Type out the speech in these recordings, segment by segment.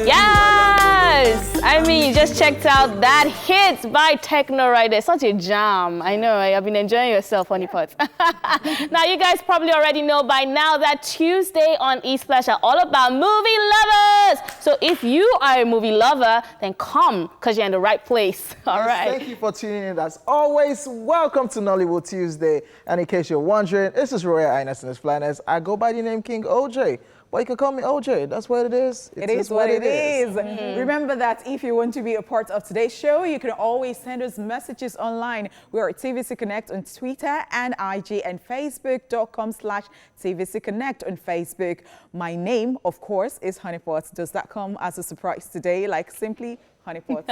Yes! I mean, you just checked out that hit by Techno right there. Such a jam. I know, I've been enjoying yourself, Honeypot. Now, you guys probably already know by now that Tuesday on eSplash are all about movie lovers. So if you are a movie lover, then come, because you're in the right place. All right. Thank you for tuning in. As always, welcome to Nollywood Tuesday. And in case you're wondering, this is Royal Highness and His Flanners. I go by the name King OJ. But you can call me OJ. That's what it is. It is what it is. Remember that if you want to be a part of today's show, you can always send us messages online. We are at TVC Connect on Twitter and IG and Facebook.com/TVC Connect on Facebook. My name, of course, is Honeypot. Does that come as a surprise today? Like simply Honeypot.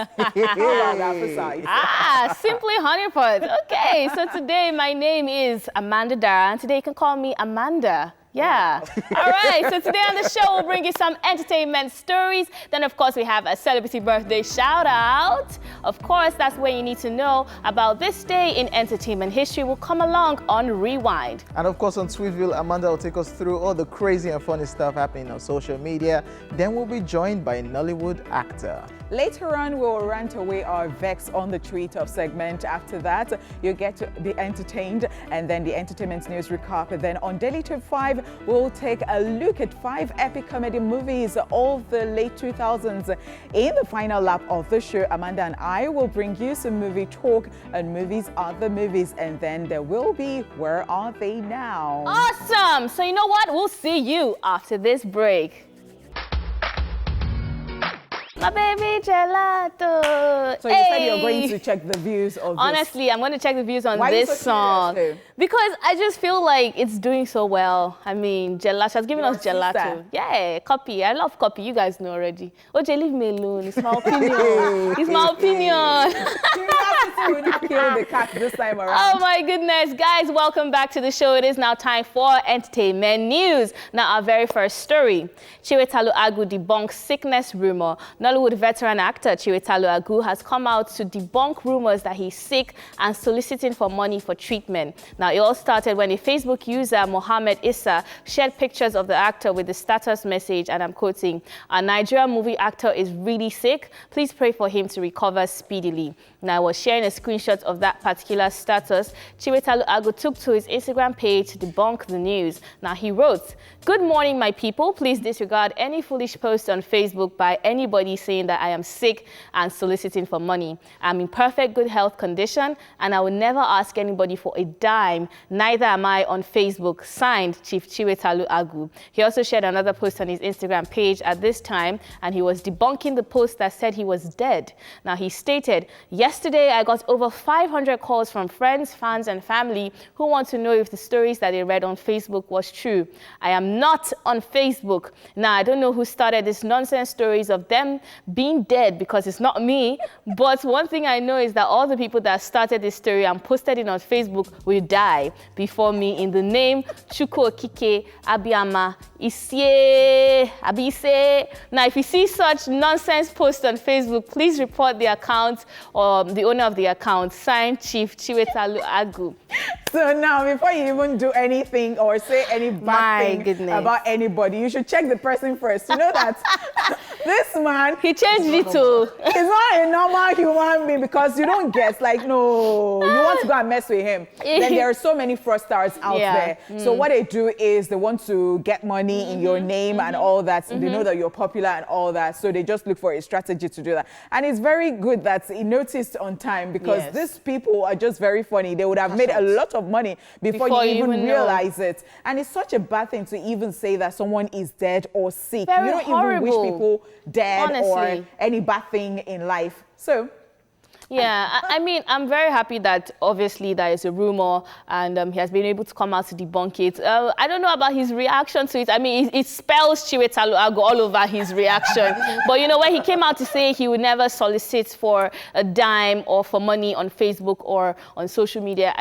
Simply Honeypot. Okay, so today my name is Amanda Dara, and today you can call me Amanda. Yeah. All right. So today on the show, we'll bring you some entertainment stories. Then, of course, we have a celebrity birthday shout out. Of course, that's where you need to know about this day in entertainment history. Will come along on Rewind. And of course, on Tweetville, Amanda will take us through all the crazy and funny stuff happening on social media. Then we'll be joined by a Nollywood actor. Later on, we'll rant away our vex on the tweet of segment. After that, you'll get to be entertained, and then the entertainment news recap. And then on Daily Top 5, we'll take a look at 5 epic comedy movies of the late 2000s. In the final lap of the show, Amanda and I will bring you some movie talk, and movies are the movies. And then there will be Where Are They Now? Awesome. So you know what? We'll see you after this break. My baby gelato. So you said you're going to check the views of this. Honestly, I'm going to check the views on Why this are you so song. curious, Because I just feel like it's doing so well. I mean, gelato has given us gelato. Sister. Yeah, copy. I love copy. You guys know already. OJ, leave me alone. It's my opinion. It's my opinion. Curiosity will not kill the cat this time around. Oh my goodness. Guys, welcome back to the show. It is now time for entertainment news. Now, our very first story. Chiwetalu Agu debunks sickness rumor. Nollywood veteran actor Chiwetalu Agu has come out to debunk rumors that he's sick and soliciting for money for treatment. Now, it all started when a Facebook user, Mohammed Issa, shared pictures of the actor with the status message, and I'm quoting, "A Nigerian movie actor is really sick. Please pray for him to recover speedily." Now, I was sharing a screenshot of that particular status. Chiwetalu Agu took to his Instagram page to debunk the news. Now, he wrote, "Good morning, my people. Please disregard any foolish post on Facebook by anybody saying that I am sick and soliciting for money. I'm in perfect good health condition, and I will never ask anybody for a dime. Neither am I on Facebook. Signed, Chief Chiwetalu Agu." He also shared another post on his Instagram page at this time, and he was debunking the post that said he was dead. Now, he stated, "Yesterday, I got over 500 calls from friends, fans, and family who want to know if the stories that they read on Facebook was true. I am not on Facebook. Now, I don't know who started this nonsense stories of them being dead, because it's not me. But one thing I know is that all the people that started this story and posted it on Facebook will die before me. In the name Chukwu Okike Abiyama Isie Abise." Now, if you see such nonsense posts on Facebook, please report the account or the owner of the account. Signed, Chief Chiwetalu Agu. So now, before you even do anything or say any bad thing about anybody, you should check the person first. You know that this man, he changed it too. He's not a normal human being, because you don't guess, like, no, you want to go and mess with him. Then there are so many fraudsters out there. So what they do is they want to get money in your name and all that. So they know that you're popular and all that. So they just look for a strategy to do that. And it's very good that he noticed on time, because these people are just very funny. They would have made a lot of money before you even realize it. And it's such a bad thing to even say that someone is dead or sick. Very you don't horrible. even wish people dead, honestly, or any bad thing in life. So yeah, I mean, I'm very happy that obviously there is a rumor, and he has been able to come out to debunk it. I don't know about his reaction to it. I mean, it spells Chiwetalu Agu all over his reaction. But you know, when he came out to say he would never solicit for a dime or for money on Facebook or on social media,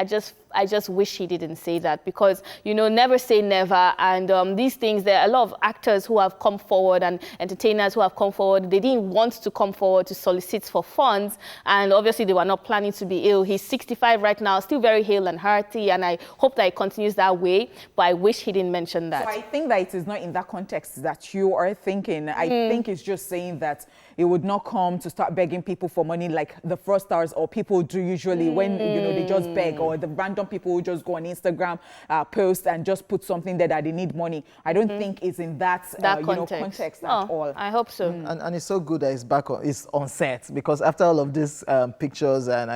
I just wish he didn't say that because, you know, never say never. And these things, there are a lot of actors who have come forward and entertainers who have come forward. They didn't want to come forward to solicit for funds. And obviously, they were not planning to be ill. He's 65 right now, still very hale and hearty. And I hope that it continues that way. But I wish he didn't mention that. So I think that it is not in that context that you are thinking. I think it's just saying that it would not come to start begging people for money like the first stars or people do usually when, you know, they just beg, or the random people who just go on Instagram, post and just put something there that they need money. I don't think it's in that, context at all. I hope so. And it's so good that it's back on, it's on set, because after all of these pictures and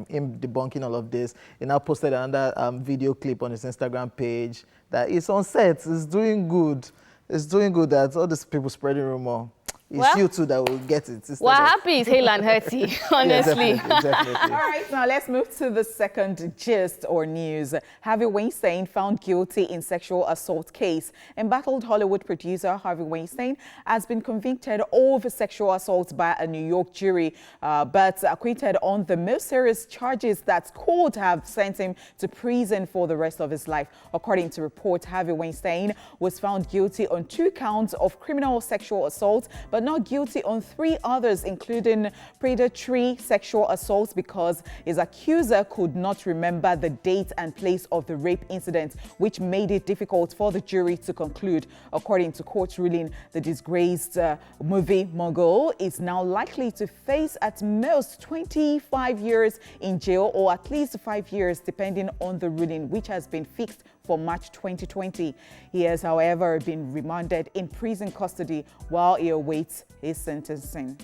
him debunking all of this, he now posted another video clip on his Instagram page that it's on set, it's doing good. It's doing good that all these people spreading rumor. It's you two that will get it. We're happy it's hale and hearty, honestly. Yeah, definitely. All right, now let's move to the second gist or news. Harvey Weinstein found guilty in sexual assault case. Embattled Hollywood producer Harvey Weinstein has been convicted of sexual assault by a New York jury, but acquitted on the most serious charges that could have sent him to prison for the rest of his life. According to reports, Harvey Weinstein was found guilty on 2 counts of criminal sexual assault, but not guilty on 3 others, including predatory sexual assault, because his accuser could not remember the date and place of the rape incident, which made it difficult for the jury to conclude. According to court ruling, the disgraced movie mogul is now likely to face at most 25 years in jail or at least 5 years, depending on the ruling, which has been fixed for March 2020. He has, however, been remanded in prison custody while he awaits his sentencing.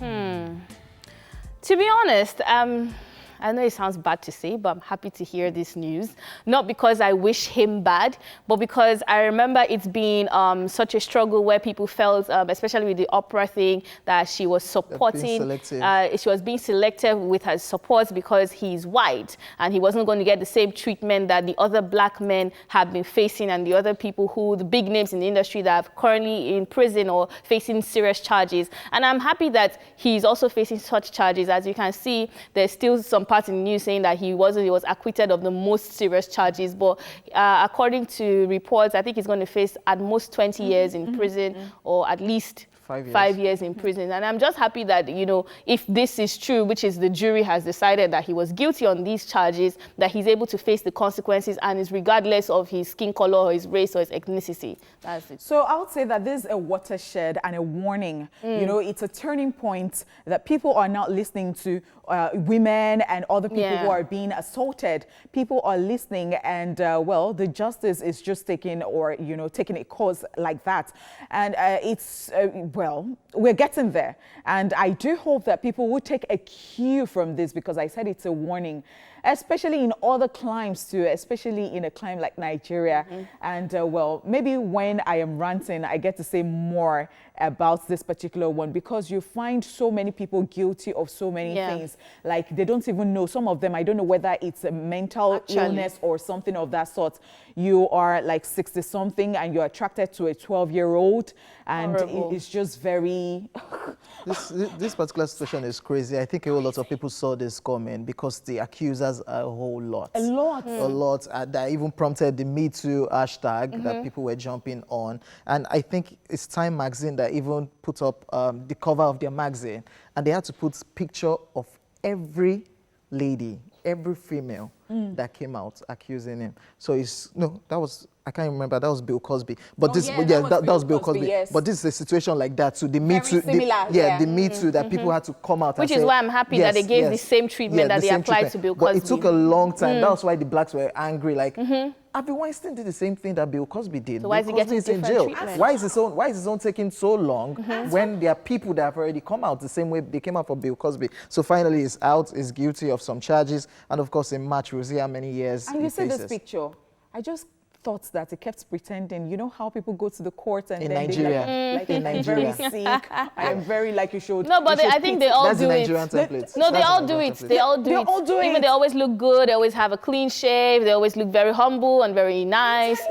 To be honest, I know it sounds bad to say, but I'm happy to hear this news. Not because I wish him bad, but because I remember it's been such a struggle where people felt, especially with the opera thing, that she was supporting, she was being selective with her support because he's white and he wasn't going to get the same treatment that the other black men have been facing and the other people who, the big names in the industry that are currently in prison or facing serious charges. And I'm happy that he's also facing such charges. As you can see, there's still some part in the news saying that he was acquitted of the most serious charges, but according to reports, I think he's going to face at most 20 years in prison or at least 5 years in prison. And I'm just happy that, you know, if this is true, which is the jury has decided that he was guilty on these charges, that he's able to face the consequences and is regardless of his skin color or his race or his ethnicity. That's it. So I would say that this is a watershed and a warning. You know, it's a turning point that people are not listening to women and other people who are being assaulted. People are listening and, well, the justice is just taking a course like that. And it's, well, we're getting there. And I do hope that people will take a cue from this, because I said it's a warning, especially in other climes too, especially in a climate like Nigeria. And well, maybe when I am ranting, I get to say more about this particular one, because you find so many people guilty of so many things. Like they don't even know. Some of them, I don't know whether it's a mental illness or something of that sort. You are like 60 something and you're attracted to a 12-year-old, and it's just very... This particular situation is crazy. I think a whole lot of people saw this coming, because the accusers are a whole lot. A lot. That even prompted the Me Too hashtag that people were jumping on. And I think it's Time magazine that even put up the cover of their magazine, and they had to put picture of every lady, every female that came out accusing him. So I can't remember, that was Bill Cosby. But that was Bill Cosby. Yes. But this is a situation like that. So the Me Too, the Me Too that people had to come out Which and is why I'm happy that they gave the same treatment that they applied to Bill Cosby. But it took a long time. That was why the blacks were angry. Like, Harvey Weinstein did the same thing that Bill Cosby did. So why is he getting different treatment? Why is his own taking so long when there are people that have already come out the same way they came out for Bill Cosby? So finally he's out, he's guilty of some charges, and of course in March we'll see how many years and he you see faces. this picture, I just thought that it kept pretending. You know how people go to the court and in then Nigeria, like in Nigeria, very sick. I am very like you should. No, but I think they all that's do the it. Nigerian template. No, they That's all the do Nigerian it. template. They all do They it. all do Even it. they always look good. They always have a clean shave. They always look very humble and very nice.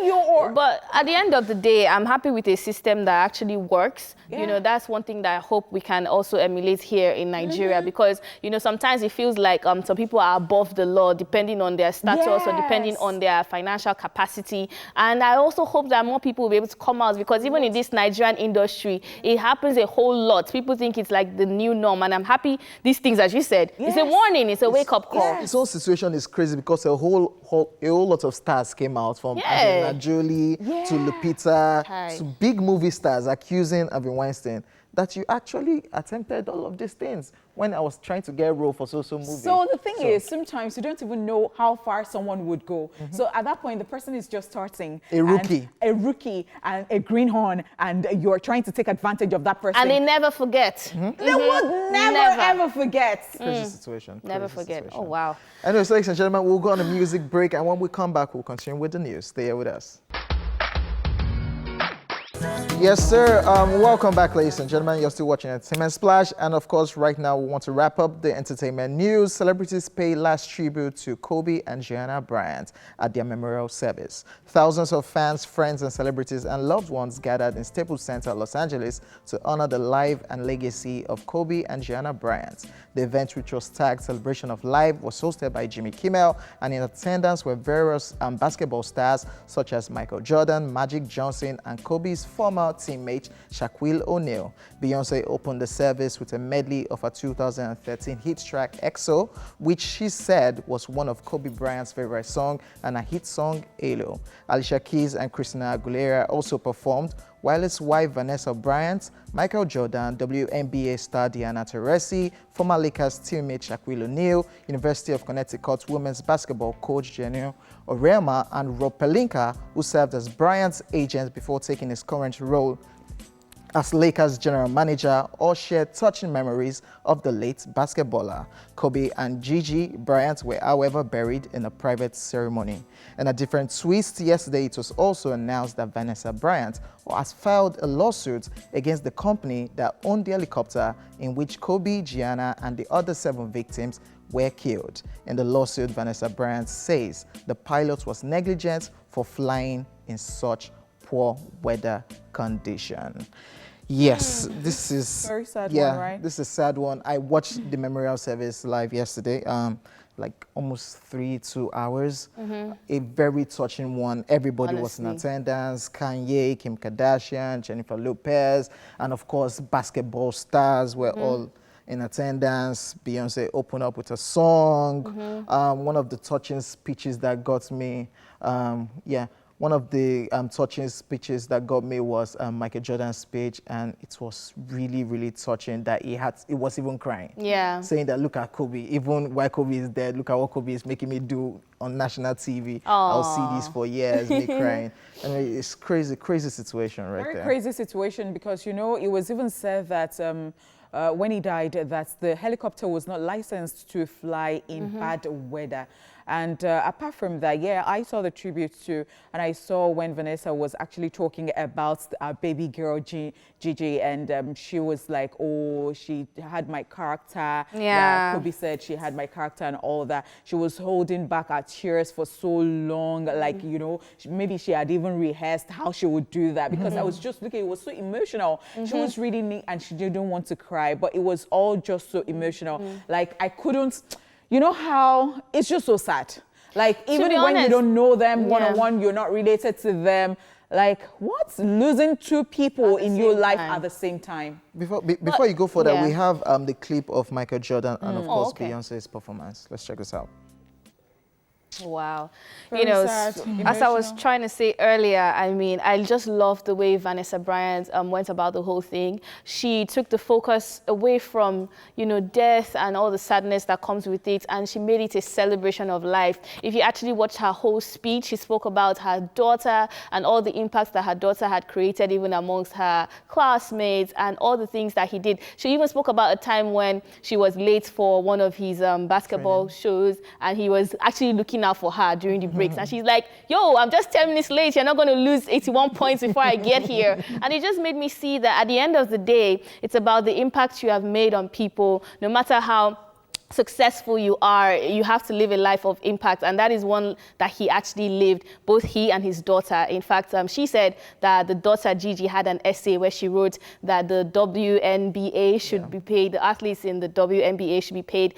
But at the end of the day, I'm happy with a system that actually works. Yeah. You know, that's one thing that I hope we can also emulate here in Nigeria, because, you know, sometimes it feels like some people are above the law depending on their status or depending on their financial capacity. And I also hope that more people will be able to come out, because even in this Nigerian industry, it happens a whole lot. People think it's like the new norm, and I'm happy these things, as you said, it's a warning, it's a wake-up call. This whole situation is crazy because a whole lot of stars came out, from Angelina Jolie to Lupita to big movie stars accusing Harvey Weinstein that you actually attempted all of these things when I was trying to get role for so movie. So the thing is, sometimes you don't even know how far someone would go. So at that point, the person is just starting. A rookie and a greenhorn, and you're trying to take advantage of that person. And they never forget. They would never ever forget. Crazy situation. Never crazy forget. situation. Oh, wow. Anyways, ladies and gentlemen, we'll go on a music break, and when we come back, we'll continue with the news. Stay here with us. Yes, sir. Welcome back, ladies and gentlemen. You're still watching Entertainment Splash. And of course, right now, we want to wrap up the entertainment news. Celebrities pay last tribute to Kobe and Gianna Bryant at their memorial service. Thousands of fans, friends, and celebrities and loved ones gathered in Staples Center, Los Angeles to honor the life and legacy of Kobe and Gianna Bryant. The event, which was tagged Celebration of Life, was hosted by Jimmy Kimmel, and in attendance were various basketball stars such as Michael Jordan, Magic Johnson, and Kobe's former teammate Shaquille O'Neal. Beyonce opened the service with a medley of her 2013 hit track EXO, which she said was one of Kobe Bryant's favorite songs and a hit song Halo. Alicia Keys and Christina Aguilera also performed, while his wife Vanessa Bryant, Michael Jordan, WNBA star Diana Taurasi, former Lakers teammate Shaquille O'Neal, University of Connecticut women's basketball coach Jenny Orema, and Rob Pelinka, who served as Bryant's agent before taking his current role as Lakers general manager, all shared touching memories of the late basketballer. Kobe and Gigi Bryant were, however, buried in a private ceremony. In a different twist, yesterday it was also announced that Vanessa Bryant has filed a lawsuit against the company that owned the helicopter in which Kobe, Gianna, and the other 7 victims were killed. In the lawsuit, Vanessa Bryant says the pilot was negligent for flying in such poor weather condition. Yes, this is very sad one, right? This is a sad one. I watched the memorial service live yesterday, like almost 2 hours. A very touching one. Everybody was in attendance. Kanye, Kim Kardashian, Jennifer Lopez, and of course basketball stars were all in attendance. Beyonce opened up with a song. One of the touching speeches that got me, one of the touching speeches that got me was Michael Jordan's speech, and it was really, really touching that he was even crying. Yeah. Saying that, look at Kobe, even while Kobe is dead, look at what Kobe is making me do on national TV. I'll see this for years, me crying. I mean, it's crazy, crazy situation right there. Very crazy situation, because, you know, it was even said that when he died, that the helicopter was not licensed to fly in bad weather. And apart from that, I saw the tribute too, and I saw when Vanessa was actually talking about our baby girl, Gigi, and she was like, oh, she had my character. Yeah. Kobe said she had my character and all that. She was holding back her tears for so long, like, you know, maybe she had even rehearsed how she would do that, because I was just looking, it was so emotional. She was really neat, and she didn't want to cry, but it was all just so emotional. Like, I couldn't... You know how it's just so sad. Like, even when you don't know them one-on-one, you're not related to them. Like, what's losing 2 people in your life at the same time? Before you go further, we have the clip of Michael Jordan and, of course, Beyonce's performance. Let's check this out. Wow. Very you know, sad, as I was trying to say earlier, I mean, I just love the way Vanessa Bryant went about the whole thing. She took the focus away from, you know, death and all the sadness that comes with it, and she made it a celebration of life. If you actually watch her whole speech, she spoke about her daughter and all the impacts that her daughter had created even amongst her classmates and all the things that he did. She even spoke about a time when she was late for one of his basketball shows, and he was actually looking out for her during the breaks. And she's like, yo, I'm just 10 minutes late. You're not going to lose 81 points before I get here. And it just made me see that at the end of the day, it's about the impact you have made on people. No matter how successful you are, you have to live a life of impact, and that is one that he actually lived, both he and his daughter. In fact, she said that the daughter Gigi had an essay where she wrote that the WNBA should be paid, the athletes in the WNBA should be paid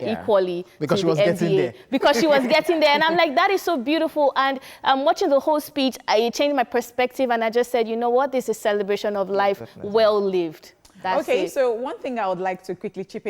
equally because to she was the getting NBA. there. Because she was getting there, and I'm like, that is so beautiful. And watching the whole speech, it changed my perspective, and I just said, you know what, this is a celebration of life well lived. That's okay, it. so one thing I would like to quickly chip in